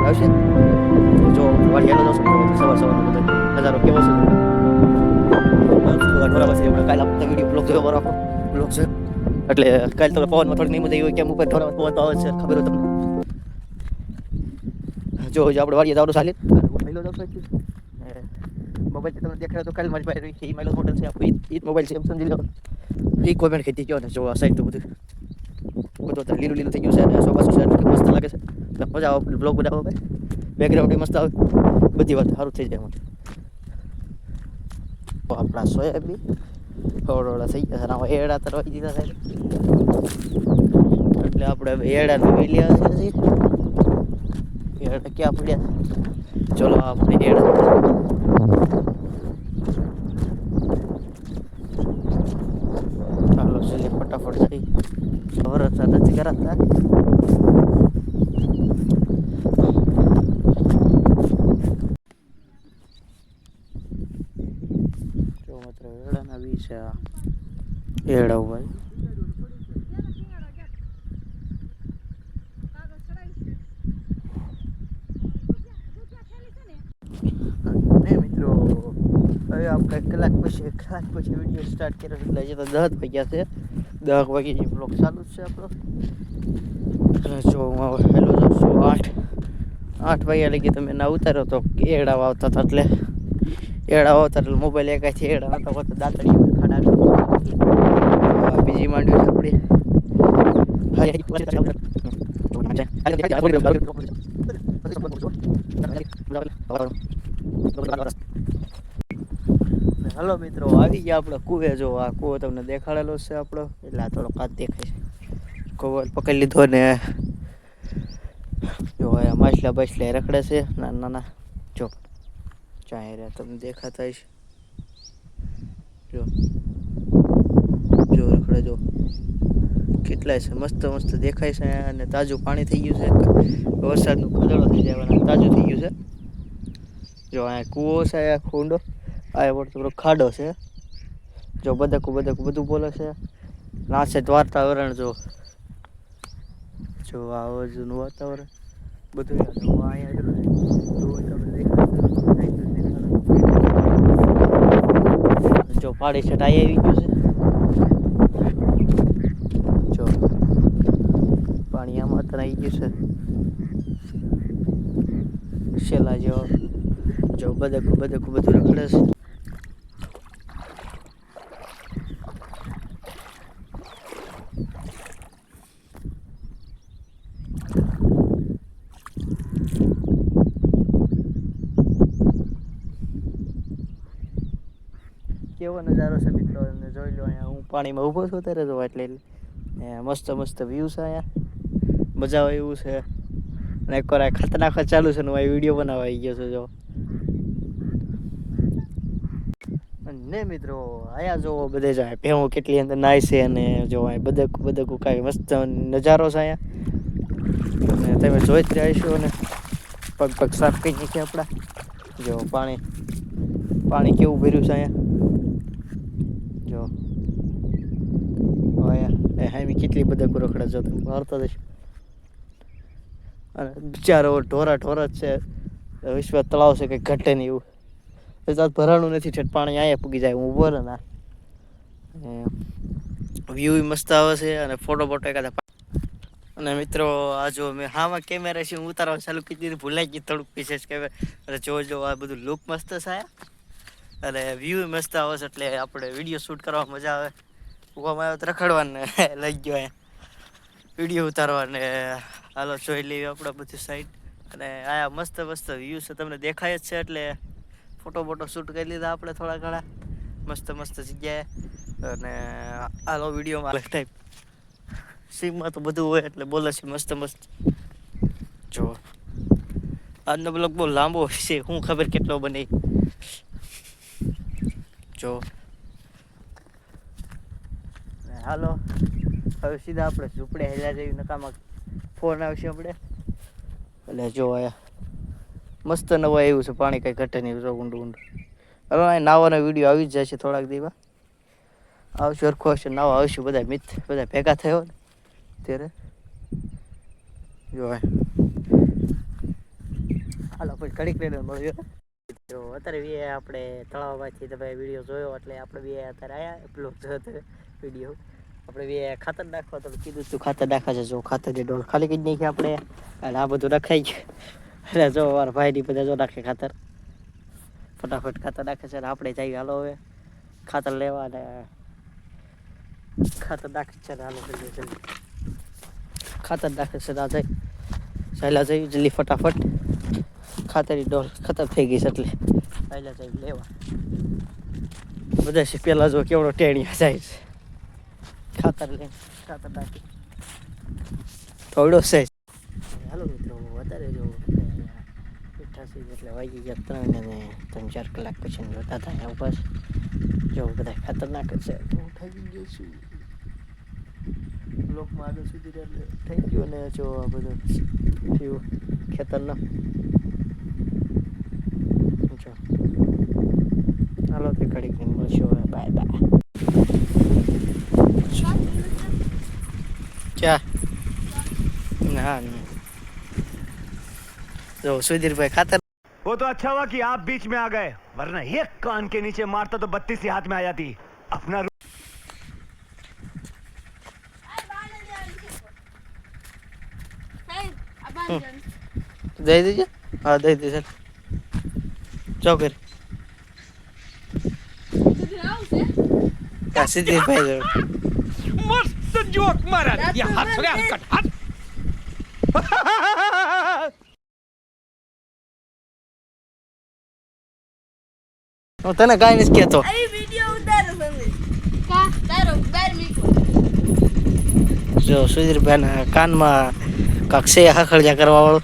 આવશે. જો વાડી હેલો જશો સવાર સવારનો બધો નજારો કેવો છે. ઢોરા પાસે આપણે કાલે આપણે વિડીયો બ્લોગ જોયો બરાબર બ્લોગ છે એટલે કાલે તો પવનમાં થોડી નહીં મજા આવી કેમ ઉપર ઢોરા પવન તો આવે છે ખબર હોય તમને. જો આપણે વાડીએ જવાનું ચાલે હેલો જશો મોબાઈલ તમને દેખાડો તો કાલે મારી પાસે એ માઇલો મોડલ છે આપણો ઈ મોબાઈલ છે એમ સમજી લો. એ કોમેન્ટ ખેતી ગયો ને જો આ સાઈડ તો બધું લીલું લીલું થઈ ગયું છે અને સોફા સોફા મસ્ત લાગે છે. મજા આવે બ્લોગ બનાવવા ભાઈ બેકગ્રાઉન્ડ મસ્ત આવે બધી વાત સારું થઈ જાય. આપણા સોયાબીન થોડા થઈ ગયા છે એડા તો રહી દીધા સાહેબ એટલે આપણે એડા નવી લીધા છે. એડા ક્યાં પડ્યા ચલો આપણે એડા ચાલો ચલે ફટાફટ જઈ વરસ નથી કરાતા. જો માત્ર એડાના બી છે એડા ભાઈ ને મિત્રો હવે આપણે કલાક પછી વિડીયો સ્ટાર્ટ કર્યો એટલે હજી તો 10 વાગ્યા છે. 10 વાગે જે બ્લોગ ચાલુ છે આપણો અને જો હેલો જો 8 વાગ્યા લગી તમે ના ઉતાર્યો તો એડા આવતા હતા એટલે એડા આવતા એટલે મોબાઈલ એકાથી એડા નતા હોતા દાંતડી ખાડા બીજી માંડ્યું છે આપણી. હલો મિત્રો આવી ગયા આપણે કુવે. જો આ કુવો તમને દેખાડેલો છે આપણો એટલે આ થોડો કાચ દેખાય છે. કુવો પકડી લીધો ને જો આ માછલા બાછલા રખડે છે નાના નાના જો ચાય રહ્યા તમને દેખાતા હશે જો જો રખડે જો કેટલાય છે મસ્ત મસ્ત દેખાય છે અને તાજું પાણી થઈ ગયું છે. વરસાદનું ખદડો થઈ જાય અને તાજું થઈ ગયું છે. જો આ કુવો છે આ કુંડો આ થોડો ખાડો છે. જો બદકું બધું બોલે છે. ના છે વાતાવરણ જો આજુનું વાતાવરણ બધું જો પાડી છે ટાઈ આવી ગયું છે. જો પાણી આમાં તો આવી ગયું છે શેલા જો બદકું બધું રખડે છે. કેવો નજારો છે મિત્રો જોઈ લો. અહીંયા હું પાણીમાં ઊભો છું ત્યારે જો એટલે મસ્ત વ્યૂ છે. અહીંયા મજા આવે એવું છે અને એકવાર આ ખતરનાક ચાલુ છે ને હું વિડીયો બનાવવા આવી ગયો છું જો ને મિત્રો. અહીંયા જો બધે જાય ભેહું કેટલી અંદર નાય છે અને જો બદકું કાંઈ મસ્ત નજારો છે અહીંયા અને તમે જોઈ જ રહ્યા છો ને પગ સાફ કરી નાખીએ આપણા. જો પાણી કેવું ભર્યું છે અહીંયા જો અહીંયા કેટલી બદકું રખડે જો તમે મારતા જશો અને બિચારો ઢોરા જ છે. વિશ્વ તળાવ છે કંઈ ઘટે નહીં એવું ભરાણું નથી ઠેઠ પાણી અહીંયા પૂગી જાય. હું ઉભો ને ના વ્યૂ મસ્ત આવે છે અને ફોટો એકાદા. અને મિત્રો આ જો મેં હામાં કેમેરા છે હું ઉતારવા ચાલુ કરી દીધું ભૂલાઈ ગઈ થોડુંક પીસેસ કેમેરા જો આ બધું લુક મસ્ત છે અને વ્યૂ મસ્ત આવે છે એટલે આપણે વિડીયો શૂટ કરવા મજા આવે. ઉવામાં આવ્યો તો રખડવાને લઈ ગયો અહીંયા વિડીયો ઉતારવાને. હાલો જોઈ લઈએ આપણે બધી સાઈડ અને આયા મસ્ત વ્યૂ છે તમને દેખાય જ છે એટલે ફોટો શૂટ કરી લીધા આપણે થોડા ઘણા મસ્ત જગ્યાએ અને હાલો વિડીયોમાં ટાઈપ સીમમાં તો બધું હોય એટલે બોલે છે મસ્ત જો આજનો બ્લોગ બહુ લાંબો છે હું ખબર કેટલો બને જો. હાલો હવે સીધા આપણે ઝૂંપડે હેલા જેવી નકામાં ફોન આવશે આપણે એટલે જો આયા મસ્ત નવા એવું છે પાણી કઈ ઘટે નહીં ઊંડું. હવે અહીં નાવાનો વિડીયો આવી જ જાય છે થોડાક દિવસ આવશે સરખો હશે નાવા આવશું બધા ભેગા થયો ને ત્યારે જો હાલો પછી ઘડીક રહીને મળ્યો. તો અત્યારે બી આપણે તળાવમાંથી તમે વિડીયો જોયો એટલે આપણે બી અત્યારે આવ્યા બ્લોગ જોયો વિડીયો આપણે બી ખાતર નાખવા તો કીધું તું ખાતર નાખવા છે. જો ખાતરની ડોલ ખાલી કરી નાખી આપણે અને આ બધું નખાઈ ગયું. એટલે જો મારા ભાઈની બધા જો નાખે ખાતર ફટાફટ ખાતર નાખે છે. આપણે જઈએ હાલો હવે ખાતર લેવા અને ખાતર નાખે છે. હાલો જલ્દી ખાતર નાખે છે. ના જાય સહેલા જઈ જલ્દી ફટાફટ ખાતરની ડોલ ખતમ થઈ ગઈ છે એટલે પહેલા જઈ લેવા બધા પેલા જો કેવડો ટેણિયા જાય છે. ખાતર લે ખાતર નાખી થોડો છે. હાલો મિત્રો વધારે જો 88 એટલે વાગી ગયા 3 અને 3-4 કલાક પછી જોતા હતા એના ઉપર જો બધા ખાતર નાખે છે. હું થઈ ગયો છું બ્લોકમાં આગળ સુધી થઈ ગયો ને જો આ બધું થયું ખેતરનો. હાલો તે ઘડીક મળશું હવે બાય બાય. क्या ना जो सुधीर भाई खातर वो तो अच्छा हुआ कि आप बीच में आ गए वरना एक कान के नीचे मारता तो 32 ही हाथ में आ जाती अपना. दे दीजिए. हाँ दे दीजिए चौकर सुधीर भाई मस्त जोक मारा ये हाथ से कट हाथ. હું તને કાઈ નથી કહેતો. આ વિડિયો ઉતારો તમે કા તારો બાર મીકો જો સુધીરભાઈના કાનમાં કાક છે હખડજા કરવા વાળો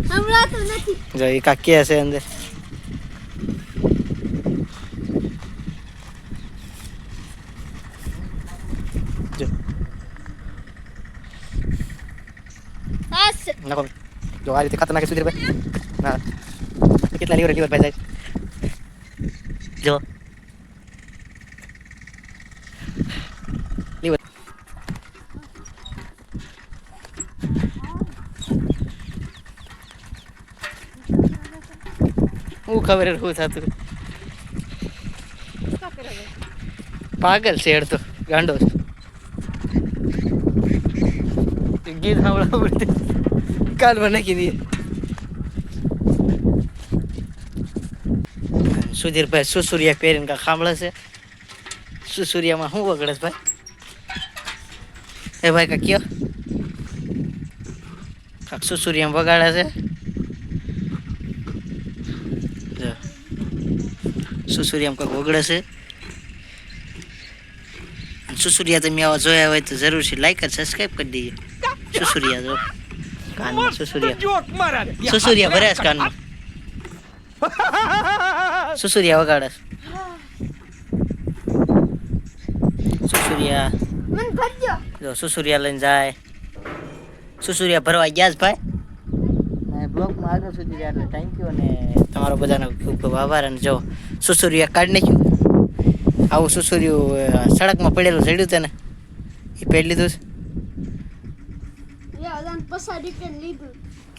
સંભળાતો નથી. જો એ કાક કે છે અંદર જો હાસ નાખો જો આ રીતે ખાતર નાખે સુધીરભાઈ. ના કેટલા લીવર ભાઈ જાય જો લીવર હું ખબર શું થતું પાગલ શેડ તો ગાંડો ગીત સાંભળવા કાનમાં નાખી દઈએ. સુધીરભાઈ સુસુરિયા પહેરીને કા ખાંભળે છે. સુસુરિયામાં શું વગડે છે ભાઈ? એ ભાઈ કા કયો કાક સુસુરિયામાં વગાડે છે. સુસુરિયામાં કાંક વગડે છે. સુસુરિયા તમે આવા જોયા હોય તો જરૂર છે લાઈક અને સબસ્ક્રાઈબ કરી દીજો. સુસુરિયા જો કાનમાં સુસુરિયા ભર્યા છે કાનમાં સુસુરિયા વગાડે સુસુરિયા મન ભરજો જો સુસુરિયા લઈને જાય. સુસુરિયા ભરવા ગયા જ ભાઈ. બ્લોગમાં આગળ સુધી રહ્યા એટલે થેન્ક યુ અને તમારો બધાનો ખૂબ ખૂબ આભાર. અને જો સુસુરિયા કાઢી નાખ્યું આવું સુસુરિયું સડકમાં પડેલું ચડ્યું તેને એ પેડ લીધું છે. પસાડી કે લીધું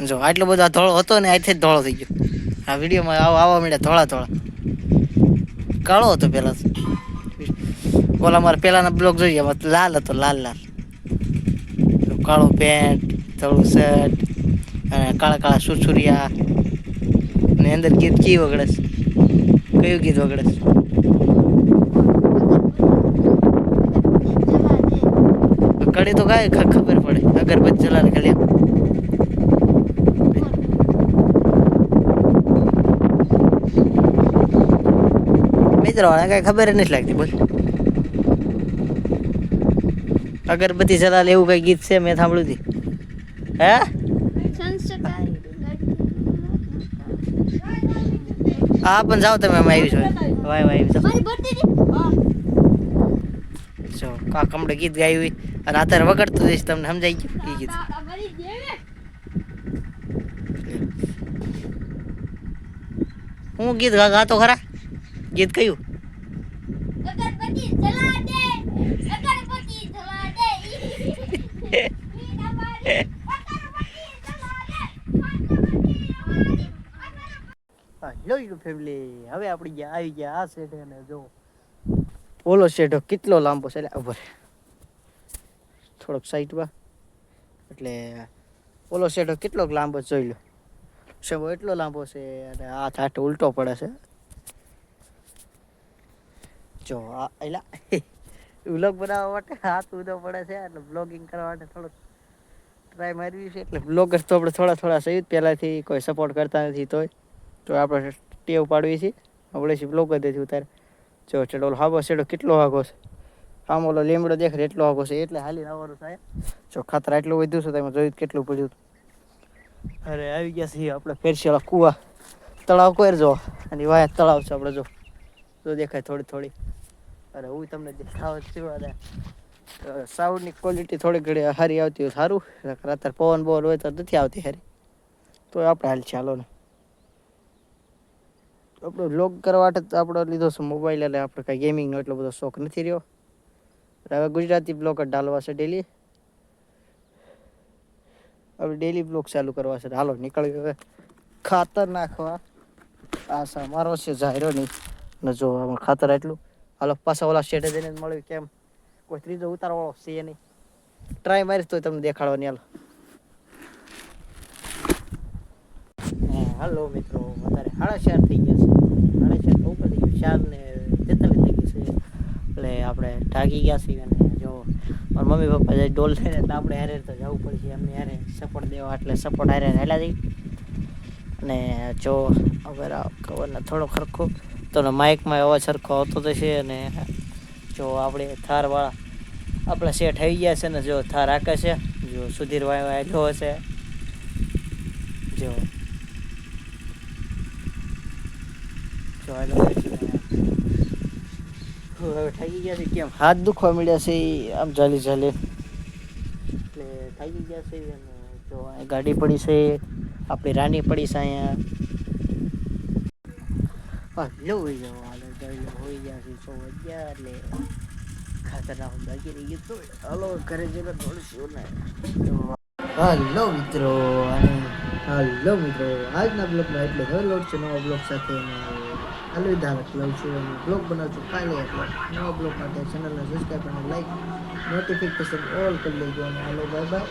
જો આટલો બધો ધોળો હતો ને અહીંથી જ ધોળો થઈ ગયો. આ વિડીયોમાં આવવા મળ્યા ધોળા ધોળા કાળો હતો પહેલાં તો. ઓલા મારા પહેલાંના બ્લોગ જોઈએ એમાં લાલ હતો લાલ લાલ કાળો પેન્ટ ધોળું શર્ટ અને કાળા કાળા સુસુરિયા અને અંદર ગીત કી વગડે છે? કયું ગીત વગડે છે? કડી તો કાંઈ ખબર પડે અગરબત્તી જલાને ખાલી મિત્રો કાંઈ ખબર જ નથી લાગતી. બોલ અગરબત્તી જલાલે એવું કઈ ગીત છે મેં સાંભળ્યું હતી. હે હા પણ જાઓ તમે અમે આવી છો વાય વાય જો કા કમડે ગીત ગાયું હોય અને અત્યારે વગડતું જઈશ તમને સમજાઈ ગયું એ ગીત. હું ગીત ગાતો ખરા ગીત કયું? અગરબત્તી જલા દે અગરબત્તી જલા દે મીના મારી અગરબત્તી જલા દે અગરબત્તી હેલો ફેમિલી, હવે આપણે આવી ગયા આ શેઠે અને જો ઓલો શેઠો કેટલો લાંબો છે. એટલે ઉભો થોડોક સાઈડમાં, એટલે ઓલો શેઠો કેટલોક લાંબો જોઈ લો. શેબો એટલો લાંબો છે અને હાથ હાથ ઉલટો પડે છે. જો આ એલા વ્લોગ બનાવવા માટે હાથ ઊંધો પડે છે એટલે બ્લોગિંગ કરવા માટે થોડોક ટ્રાય મારવી છે. એટલે બ્લોગર તો આપણે થોડા સહિત પહેલાંથી કોઈ સપોર્ટ કરતા નથી, તો આપણે ટેવ પાડવી છે. આપણે બ્લોગ જ નથી ઉતારે. જો ચડોલો હાબો શેડો કેટલો આગો છે, આમ ઓલો લીમડો દેખાય એટલો આગો છે, એટલે હાલી આવવાનું થાય. જો ખાતર એટલું વધ્યું છે, તમે જોયું કેટલું પડ્યું. અરે આવી ગયા છીએ આપણે ફેરસેલા કુવા તળાવ કોઈ જો, અને વાયા તળાવ છે આપણે જો દેખાય થોડી. અરે હું તમને દેખાવ છું. અને સાઉન્ડની ક્વોલિટી થોડી ઘણી સારી આવતી હોય સારું. અત્યારે પવન હોય તો નથી આવતી સારી, તો આપણે હાલ ચાલો ને. આપણો વ્લોગ કરવા માટે આપણો લીધો છે મોબાઈલ, એટલે આપણે કાંઈ ગેમિંગનો એટલો બધો શોખ નથી રહ્યો. હવે ગુજરાતી બ્લોગ જ ડાલવા છે ડેલી. હવે ડેલી બ્લોગ ચાલુ કરવા છે. હાલો નીકળી હવે ખાતર નાખવા. આ સા મારો છે જાહેરો નહીં ને જો આમાં ખાતર એટલું. હાલો પાછા ઓલા શેઠે જઈને મળ્યું. કેમ કોઈ ત્રીજો ઉતારવાળો છે નહીં, ટ્રાય મારીશ તો તમને દેખાડવાની. હાલો મિત્રો, અત્યારે 4:30 થઈ ગયા છે. 4:30 ઉપર થઈ ગયું, 4:43 થઈ ગયું છે. એટલે આપણે ઢાકી ગયા છીએ. અને જો મારા મમ્મી પપ્પા જાય ડોલ લઈને, એટલે આપણે હારે તો જવું પડશે એમને હારે સપોર્ટ દેવા. એટલે સપોર્ટ હારે હેલા જઈ. અને જો હવે ખબરને થોડો ખરખો તો માઇકમાં અવાજ સરખો આવતો થશે. અને જો આપણે થારવાળા આપણા શેઠ આવી ગયા છે ને, જો થાર રાખે છે. જો સુધીર વાયલો હશે. જો હવે થાકી ગયા છે. કેમ હાથ દુખવા મળ્યા છે આમ ચાલી એટલે થાકી ગયા છે. જો ગાડી પડી છે, આપણી રાની પડી છે અહીંયા. લો હોઈ જાઓ, હાલો હોઈ ગયા છે 6 વાગ્યા. એટલે ખાતર નાખું બાકી રહી ગયું તો હાલો ઘરે જઈને દોડશું ને. હાલો મિત્રો, આજના બ્લોગમાં એટલે હવે લોડ છે નવા બ્લોગ સાથે. અને અલવિદા લઉં છું અને બ્લોગ બનાવું છું કાલે. એટલે નવા બ્લોગ માટે ચેનલને સબસ્ક્રાઈબ અને લાઈક નોટિફિકેશન ઓલ કરી લેજો. અને હાલો બાય બાય.